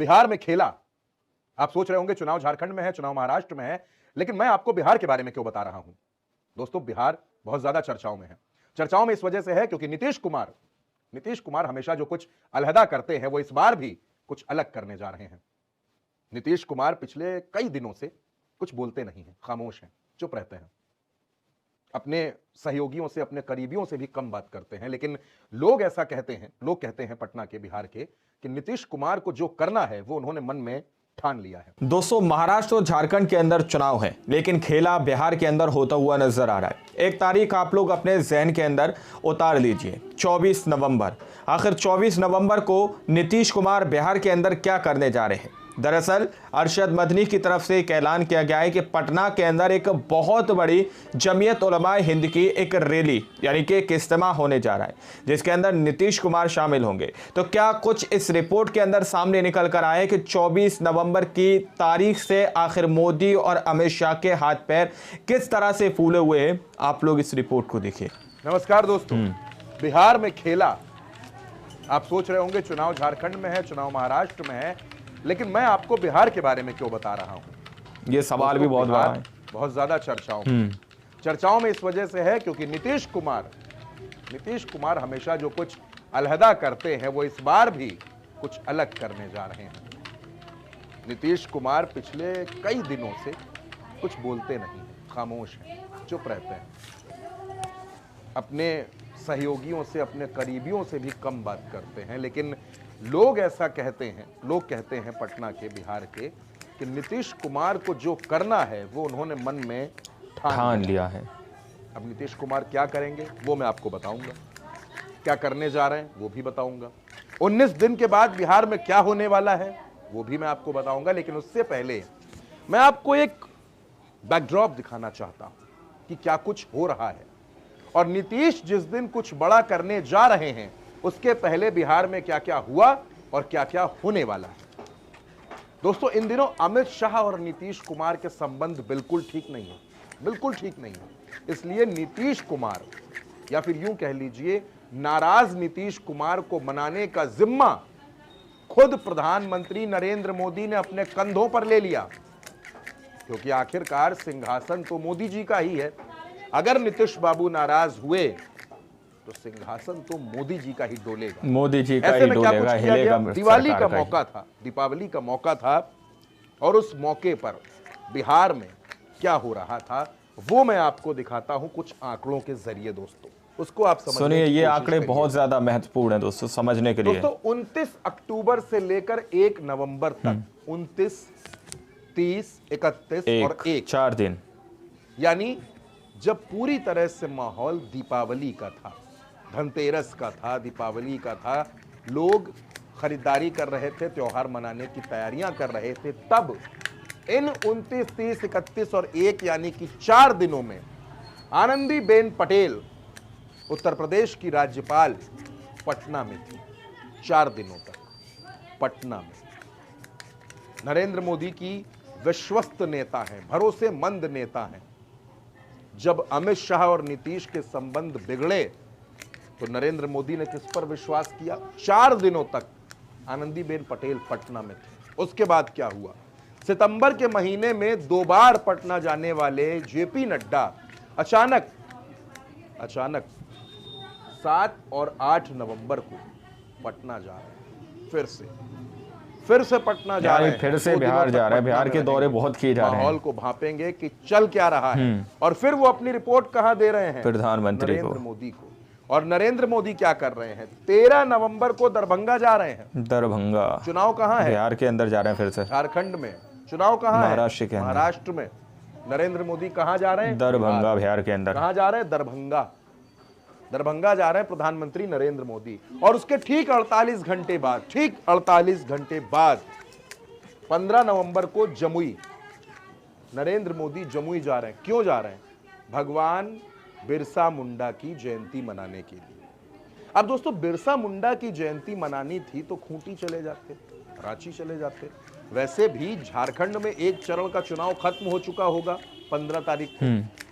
बिहार में खेला। आप सोच रहे होंगे चुनाव झारखंड में है, चुनाव महाराष्ट्र में है, लेकिन मैं आपको बिहार के बारे में क्यों बता रहा हूं। दोस्तों, बिहार बहुत ज्यादा चर्चाओं में है। चर्चाओं में इस वजह से है क्योंकि नीतीश कुमार हमेशा जो कुछ अलहदा करते हैं वो इस बार भी कुछ अलग करने जा रहे हैं। नीतीश कुमार पिछले कई दिनों से कुछ बोलते नहीं हैं, खामोश हैं, चुप रहते हैं, अपने सहयोगियों से, अपने करीबियों से भी कम बात करते हैं। लेकिन लोग ऐसा कहते हैं पटना के, बिहार के, कि नीतीश कुमार को जो करना है वो उन्होंने मन में ठान लिया है। दोस्तों, महाराष्ट्र और झारखंड के अंदर चुनाव है, लेकिन खेला बिहार के अंदर होता हुआ नजर आ रहा है। एक तारीख आप लोग अपने जहन के अंदर उतार लीजिए, 24 नवंबर। आखिर 24 नवंबर को नीतीश कुमार बिहार के अंदर क्या करने जा रहे हैं? दरअसल अरशद मदनी की तरफ से एक ऐलान किया गया है कि पटना के अंदर एक बहुत बड़ी जमीयत उलमाए हिंद की एक रैली यानी कि एक इज्तिमा होने जा रहा है, जिसके अंदर नीतीश कुमार शामिल होंगे। तो क्या कुछ इस रिपोर्ट के अंदर सामने निकल कर आए कि 24 नवंबर की तारीख से आखिर मोदी और अमित शाह के हाथ पैर किस तरह से फूले हुए हैं? आप लोग इस रिपोर्ट को देखिए। नमस्कार दोस्तों, बिहार में खेला। आप सोच रहे होंगे चुनाव झारखंड में है, चुनाव महाराष्ट्र में है, लेकिन मैं आपको बिहार के बारे में क्यों बता रहा हूं। ये सवाल भी बहुत बड़ा है, बहुत ज्यादा चर्चाओं में इस वजह से है क्योंकि नीतीश कुमार हमेशा जो कुछ अलहदा करते हैं वो इस बार भी कुछ अलग करने जा रहे हैं। नीतीश कुमार पिछले कई दिनों से कुछ बोलते नहीं, खामोश हैं, चुप रहते हैं, अपने सहयोगियों से, अपने करीबियों से भी कम बात करते हैं। लेकिन लोग कहते हैं पटना के, बिहार के, कि नीतीश कुमार को जो करना है वो उन्होंने मन में ठान लिया है। अब नीतीश कुमार क्या करेंगे वो मैं आपको बताऊंगा, क्या करने जा रहे हैं वो भी बताऊंगा। 19 दिन के बाद बिहार में क्या होने वाला है वो भी मैं आपको बताऊंगा। लेकिन उससे पहले मैं आपको एक बैकड्रॉप दिखाना चाहता हूं कि क्या कुछ हो रहा है और नीतीश जिस दिन कुछ बड़ा करने जा रहे हैं उसके पहले बिहार में क्या क्या हुआ और क्या क्या होने वाला है। दोस्तों, इन दिनों अमित शाह और नीतीश कुमार के संबंध बिल्कुल ठीक नहीं है। इसलिए नीतीश कुमार, या फिर यूं कह लीजिए नाराज नीतीश कुमार को मनाने का जिम्मा खुद प्रधानमंत्री नरेंद्र मोदी ने अपने कंधों पर ले लिया, क्योंकि आखिरकार सिंहासन तो मोदी जी का ही है। अगर नीतीश बाबू नाराज हुए तो सिंहासन तो मोदी जी का ही डोलेगा, मोदी जी का ही डोलेगा, हिलेगा। दीपावली का मौका था और उस मौके पर बिहार में क्या हो रहा था वो मैं आपको दिखाता हूं कुछ आंकड़ों के जरिए। दोस्तों, उसको आप सुनिए, ये आंकड़े बहुत ज्यादा महत्वपूर्ण हैं दोस्तों समझने के लिए। दोस्तों, 29 अक्टूबर से लेकर 1 नवंबर तक 29, 30, 31 और 1 4 दिन, यानी जब पूरी तरह से माहौल दीपावली का था, धनतेरस का था, दीपावली का था, लोग खरीदारी कर रहे थे, त्योहार मनाने की तैयारियां कर रहे थे, तब इन 29, 30, 31 और 1 यानी कि 4 दिनों में आनंदीबेन पटेल, उत्तर प्रदेश की राज्यपाल, पटना में थी। 4 दिनों तक पटना में। नरेंद्र मोदी की विश्वस्त नेता हैं, भरोसेमंद नेता हैं। जब अमित शाह और नीतीश के संबंध बिगड़े तो नरेंद्र मोदी ने किस पर विश्वास किया? 4 दिनों तक आनंदीबेन पटेल पटना में थे। उसके बाद क्या हुआ? सितंबर के महीने में 2 बार पटना जाने वाले जेपी नड्डा अचानक 7 और 8 नवंबर को पटना जा रहे हैं। फिर से पटना जा रहे हैं, फिर से बिहार जा रहे हैं। बिहार के दौरे बहुत किए जा रहे हैं। माहौल को भापेंगे कि चल क्या रहा है और फिर वो अपनी रिपोर्ट कहां दे रहे हैं? प्रधानमंत्री नरेंद्र मोदी को। और नरेंद्र मोदी क्या कर रहे हैं? 13 नवंबर को दरभंगा जा रहे हैं। दरभंगा चुनाव कहां है? बिहार के अंदर जा रहे हैं। फिर से झारखंड में चुनाव कहां है? महाराष्ट्र के अंदर। महाराष्ट्र में नरेंद्र मोदी कहां जा रहे हैं? दरभंगा, बिहार के अंदर। कहां जा रहे हैं? दरभंगा जा रहे हैं प्रधानमंत्री नरेंद्र मोदी। और उसके ठीक 48 घंटे बाद 15 नवंबर को जमुई, नरेंद्र मोदी जमुई जा रहे हैं। क्यों जा रहे हैं? भगवान बिरसा मुंडा की जयंती मनाने के लिए। अब दोस्तों, बिरसा मुंडा की जयंती मनानी थी तो खूंटी चले जाते, रांची चले जाते। वैसे भी झारखंड में एक चरण का चुनाव खत्म हो चुका होगा 15 तारीख को,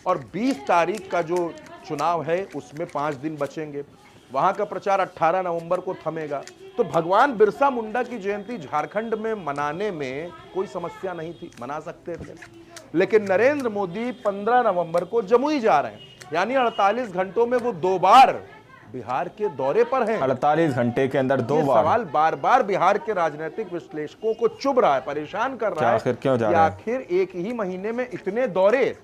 और 20 तारीख का जो चुनाव है उसमें 5 दिन बचेंगे। वहां का प्रचार 18 नवंबर को थमेगा। तो भगवान बिरसा मुंडा की जयंती झारखंड में मनाने में कोई समस्या नहीं थी, मना सकते थे। लेकिन नरेंद्र मोदी 15 नवंबर को जमुई जा रहे हैं, यानी 48 घंटों में वो 2 बार बिहार के दौरे पर हैं। 48 घंटे के अंदर 2 बार। सवाल बार बार बिहार के राजनीतिक विश्लेषकों को चुभ रहा है, परेशान कर रहा है। आखिर क्यों जा रहे हैं? आखिर एक ही महीने में इतने दौरे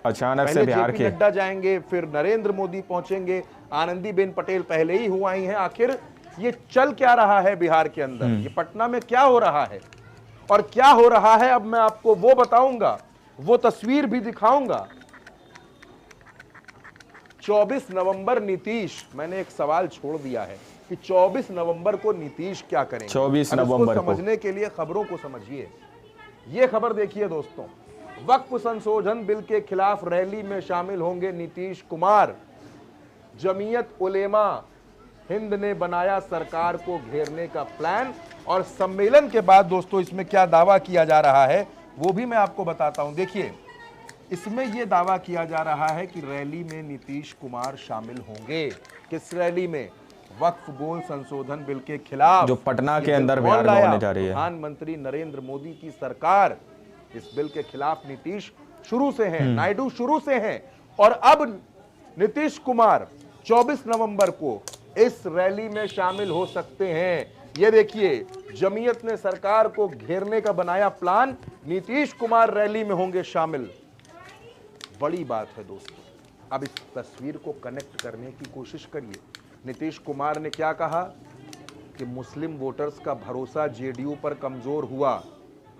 अचानक से बिहार के। नड्डा जाएंगे, फिर नरेंद्र मोदी पहुंचेंगे, आनंदीबेन पटेल पहले ही हुआ ही है। आखिर ये चल क्या रहा है बिहार के अंदर, ये पटना में क्या हो रहा है और क्या हो रहा है, अब मैं आपको वो बताऊंगा, वो तस्वीर भी दिखाऊंगा। 24 नवंबर नीतीश, मैंने एक सवाल छोड़ दिया है कि 24 नवंबर को नीतीश क्या करेंगे। 24 नवंबर को समझने के लिए खबरों को समझिए। ये खबर देखिए दोस्तों, वक्फ संशोधन बिल के खिलाफ रैली में शामिल होंगे नीतीश कुमार। जमीयत उलेमा हिंद ने बनाया सरकार को घेरने का प्लान। और सम्मेलन के बाद दोस्तों इसमें क्या दावा किया जा रहा है वो भी मैं आपको बताता हूं। देखिए, इसमें यह दावा किया जा रहा है कि रैली में नीतीश कुमार शामिल होंगे। किस रैली में? वक्फ बोर्ड संशोधन बिल के खिलाफ, जो पटना के अंदर बिहार में होने जा रही है। प्रधानमंत्री नरेंद्र मोदी की सरकार इस बिल के खिलाफ नीतीश शुरू से हैं, नायडू शुरू से हैं, और अब नीतीश कुमार 24 नवंबर को इस रैली में शामिल हो सकते हैं। ये देखिए, जमीयत ने सरकार को घेरने का बनाया प्लान, नीतीश कुमार रैली में होंगे शामिल। बड़ी बात है दोस्तों। अब इस तस्वीर को कनेक्ट करने की कोशिश करिए। नीतीश कुमार ने क्या कहा कि मुस्लिम वोटर्स का भरोसा जेडीयू पर कमजोर हुआ।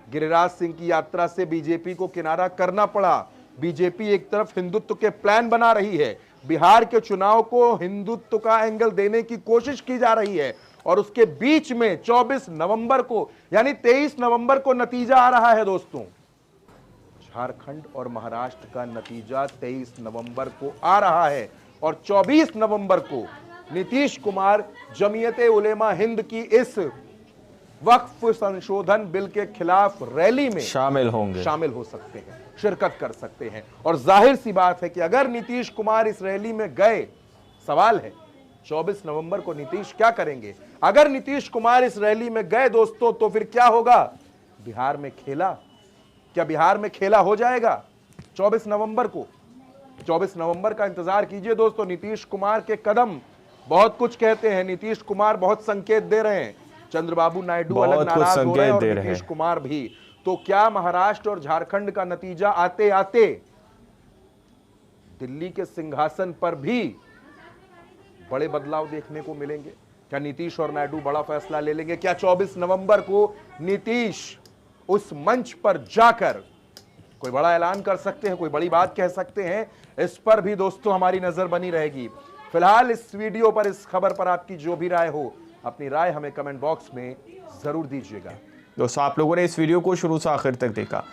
गिरिराज सिंह की यात्रा से बीजेपी को किनारा करना पड़ा। बीजेपी एक तरफ हिंदुत्व के प्लान बना रही है, बिहार के चुनाव को हिंदुत्व का एंगल देने की कोशिश की जा रही है, और उसके बीच में 24 नवंबर को यानी 23 नवंबर को नतीजा आ रहा है दोस्तों। झारखंड और महाराष्ट्र का नतीजा 23 नवंबर को आ रहा है, और 24 नवंबर को नीतीश कुमार जमीयत उलेमा हिंद की इस वक्फ संशोधन बिल के खिलाफ रैली में शामिल हो सकते हैं, शिरकत कर सकते हैं। और जाहिर सी बात है कि अगर नीतीश कुमार इस रैली में गए, सवाल है 24 नवंबर को नीतीश क्या करेंगे। अगर नीतीश कुमार इस रैली में गए दोस्तों, तो फिर क्या होगा? बिहार में खेला, क्या बिहार में खेला हो जाएगा 24 नवंबर को? 24 नवंबर का इंतजार कीजिए दोस्तों। नीतीश कुमार के कदम बहुत कुछ कहते हैं, नीतीश कुमार बहुत संकेत दे रहे हैं, चंद्रबाबू नायडू अलग नाराज हो रहे हैं और नीतीश कुमार भी। तो क्या महाराष्ट्र और झारखंड का नतीजा आते आते दिल्ली के सिंहासन पर भी बड़े बदलाव देखने को मिलेंगे? क्या नीतीश और नायडू बड़ा फैसला ले लेंगे? क्या 24 नवंबर को नीतीश उस मंच पर जाकर कोई बड़ा ऐलान कर सकते हैं, कोई बड़ी बात कह सकते हैं? इस पर भी दोस्तों हमारी नजर बनी रहेगी। फिलहाल इस वीडियो पर, इस खबर पर आपकी जो भी राय हो, अपनी राय हमें कमेंट बॉक्स में जरूर दीजिएगा। दोस्तों, आप लोगों ने इस वीडियो को शुरू से आखिर तक देखा।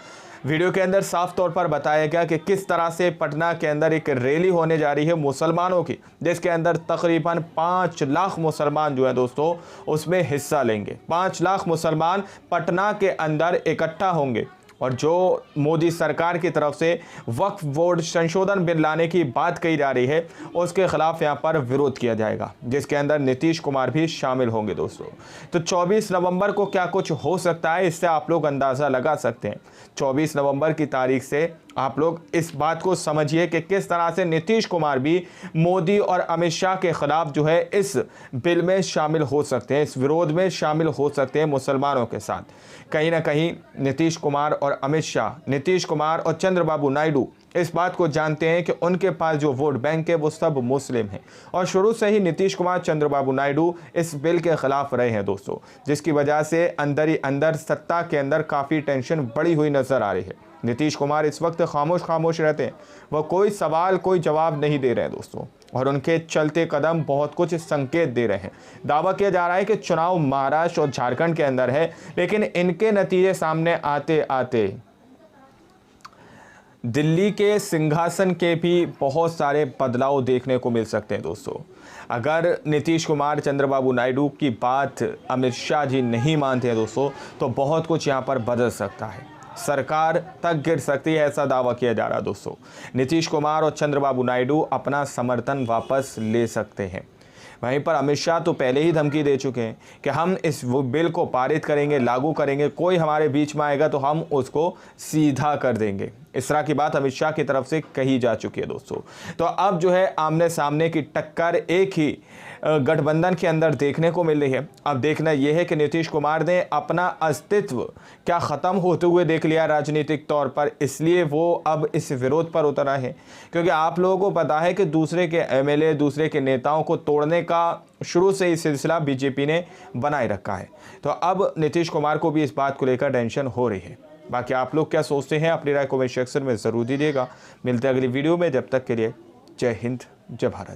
वीडियो के अंदर साफ तौर पर बताया गया कि किस तरह से पटना के अंदर एक रैली होने जा रही है मुसलमानों की, जिसके अंदर तकरीबन 5 लाख मुसलमान जो है दोस्तों उसमें हिस्सा लेंगे। 5 लाख मुसलमान पटना के अंदर इकट्ठा होंगे, और जो मोदी सरकार की तरफ से वक्फ बोर्ड संशोधन बिल लाने की बात कही जा रही है, उसके खिलाफ यहाँ पर विरोध किया जाएगा, जिसके अंदर नीतीश कुमार भी शामिल होंगे दोस्तों। तो 24 नवंबर को क्या कुछ हो सकता है, इससे आप लोग अंदाज़ा लगा सकते हैं। 24 नवंबर की तारीख से आप लोग इस बात को समझिए कि किस तरह से नीतीश कुमार भी मोदी और अमित शाह के खिलाफ जो है इस बिल में शामिल हो सकते हैं, इस विरोध में शामिल हो सकते हैं मुसलमानों के साथ। कहीं ना कहीं नीतीश कुमार और अमित शाह, नीतीश कुमार और चंद्रबाबू नायडू इस बात को जानते हैं कि उनके पास जो वोट बैंक है वो सब मुस्लिम हैं, और शुरू से ही नीतीश कुमार, चंद्रबाबू नायडू इस बिल के खिलाफ रहे हैं दोस्तों, जिसकी वजह से अंदर ही अंदर सत्ता के अंदर काफ़ी टेंशन बढ़ी हुई नजर आ रही है। नीतीश कुमार इस वक्त खामोश रहते हैं, वह कोई सवाल कोई जवाब नहीं दे रहे हैं दोस्तों, और उनके चलते कदम बहुत कुछ संकेत दे रहे हैं। दावा किया जा रहा है कि चुनाव महाराष्ट्र और झारखंड के अंदर है, लेकिन इनके नतीजे सामने आते आते दिल्ली के सिंहासन के भी बहुत सारे बदलाव देखने को मिल सकते हैं दोस्तों। अगर नीतीश कुमार, चंद्रबाबू नायडू की बात अमित शाह जी नहीं मानते हैं दोस्तों, तो बहुत कुछ यहाँ पर बदल सकता है, सरकार तक गिर सकती है, ऐसा दावा किया जा रहा है दोस्तों। नीतीश कुमार और चंद्रबाबू नायडू अपना समर्थन वापस ले सकते हैं। वहीं पर अमित शाह तो पहले ही धमकी दे चुके हैं कि हम इस वो बिल को पारित करेंगे, लागू करेंगे, कोई हमारे बीच में आएगा तो हम उसको सीधा कर देंगे। इस तरह की बात अमित शाह की तरफ से कही जा चुकी है दोस्तों। तो अब जो है आमने सामने की टक्कर एक ही गठबंधन के अंदर देखने को मिल रही है। अब देखना यह है कि नीतीश कुमार ने अपना अस्तित्व क्या ख़त्म होते हुए देख लिया राजनीतिक तौर पर, इसलिए वो अब इस विरोध पर उतर आए हैं। क्योंकि आप लोगों को पता है कि दूसरे के एमएलए, दूसरे के नेताओं को तोड़ने का शुरू से ही सिलसिला बीजेपी ने बनाए रखा है। तो अब नीतीश कुमार को भी इस बात को लेकर टेंशन हो रही है। बाकी आप लोग क्या सोचते हैं, अपनी राय कमेंट सेक्शन में ज़रूर दीजिएगा। मिलते हैं अगली वीडियो में, जब तक के लिए जय हिंद, जय भारत।